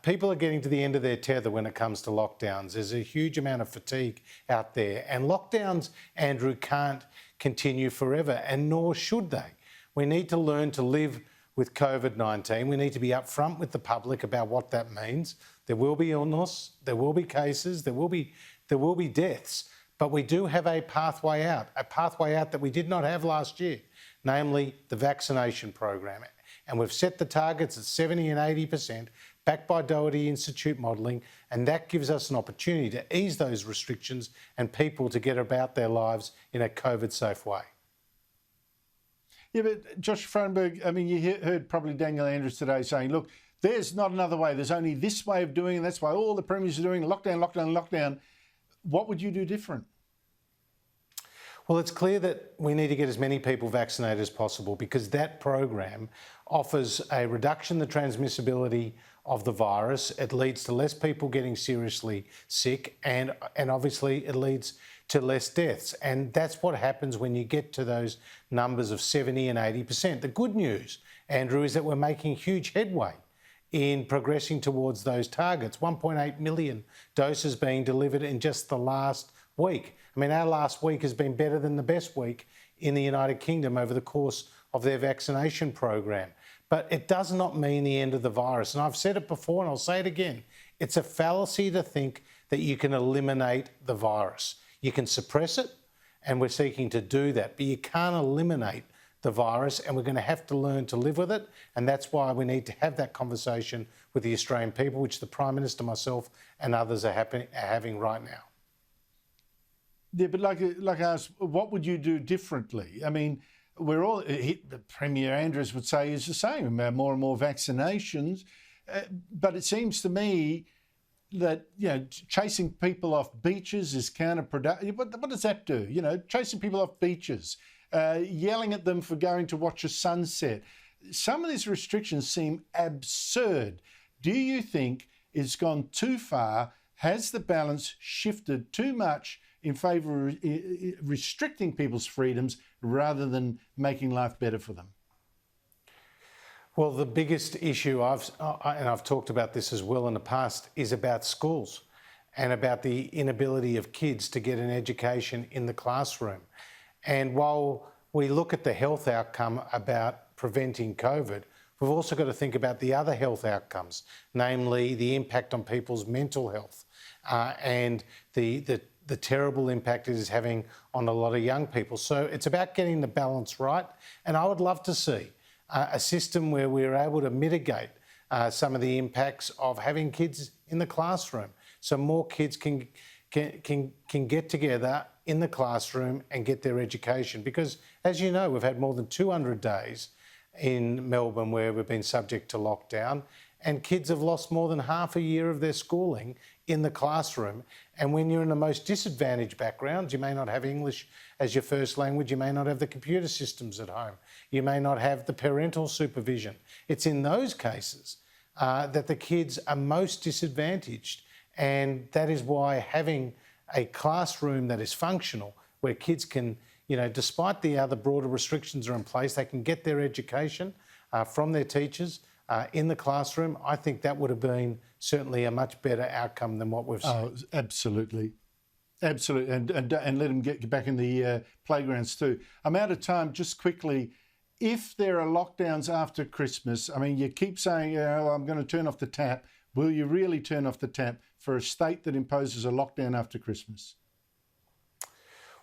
People are getting to the end of their tether when it comes to lockdowns. There's a huge amount of fatigue out there. And lockdowns, Andrew, can't continue forever, and nor should they. We need to learn to live with COVID-19. We need to be upfront with the public about what that means. There will be illness, there will be cases, there will be deaths, but we do have a pathway out that we did not have last year, namely the vaccination program. And we've set the targets at 70 and 80%, backed by Doherty Institute modelling, and that gives us an opportunity to ease those restrictions and people to get about their lives in a COVID-safe way. Yeah, but Josh Frydenberg, I mean, you heard probably Daniel Andrews today saying, look, there's not another way. There's only this way of doing it. That's why all the premiers are doing lockdown, lockdown, lockdown. What would you do different? Well, it's clear that we need to get as many people vaccinated as possible, because that program offers a reduction in the transmissibility of the virus. It leads to less people getting seriously sick, and obviously it leads to less deaths. And that's what happens when you get to those numbers of 70 and 80%. The good news, Andrew, is that we're making huge headway in progressing towards those targets. 1.8 million doses being delivered in just the last week. I mean, our last week has been better than the best week in the United Kingdom over the course of their vaccination program. But it does not mean the end of the virus. And I've said it before and I'll say it again. It's a fallacy to think that you can eliminate the virus. You can suppress it, and we're seeking to do that, but you can't eliminate the virus, and we're going to have to learn to live with it. And that's why we need to have that conversation with the Australian people, which the Prime Minister, myself and others are having right now. Yeah, but like I asked, what would you do differently? I mean, we're all, the Premier Andrews would say is the same, more and more vaccinations. But it seems to me that, you know, chasing people off beaches is counterproductive. What does that do? You know, chasing people off beaches, yelling at them for going to watch a sunset. Some of these restrictions seem absurd. Do you think it's gone too far? Has the balance shifted too much in favour of restricting people's freedoms rather than making life better for them? Well, the biggest issue, and I've talked about this as well in the past, is about schools and about the inability of kids to get an education in the classroom. And while we look at the health outcome about preventing COVID, we've also got to think about the other health outcomes, namely the impact on people's mental health and the terrible impact it is having on a lot of young people. So it's about getting the balance right. And I would love to see a system where we're able to mitigate some of the impacts of having kids in the classroom, so more kids can get together in the classroom and get their education. Because, as you know, we've had more than 200 days in Melbourne where we've been subject to lockdown, and kids have lost more than half a year of their schooling in the classroom. And when you're in the most disadvantaged backgrounds, you may not have English as your first language, you may not have the computer systems at home, you may not have the parental supervision. It's in those cases that the kids are most disadvantaged. And that is why having a classroom that is functional, where kids can, you know, despite the other broader restrictions are in place, they can get their education from their teachers in the classroom. I think that would have been certainly a much better outcome than what we've seen. Oh, absolutely. Absolutely. And let them get back in the playgrounds too. I'm out of time. Just quickly, if there are lockdowns after Christmas, I mean, you keep saying, oh, I'm going to turn off the tap. Will you really turn off the tap for a state that imposes a lockdown after Christmas?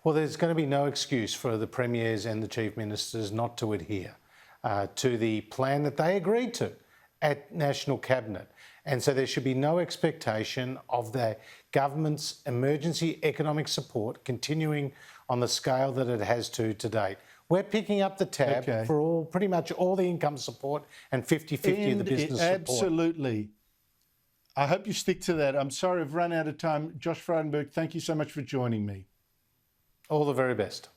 Well, there's going to be no excuse for the premiers and the chief ministers not to adhere to the plan that they agreed to at National Cabinet. And so there should be no expectation of the government's emergency economic support continuing on the scale that it has to date. We're picking up the tab for pretty much all the income support and 50-50 of the business support. Absolutely. I hope you stick to that. I'm sorry I've run out of time. Josh Frydenberg, thank you so much for joining me. All the very best.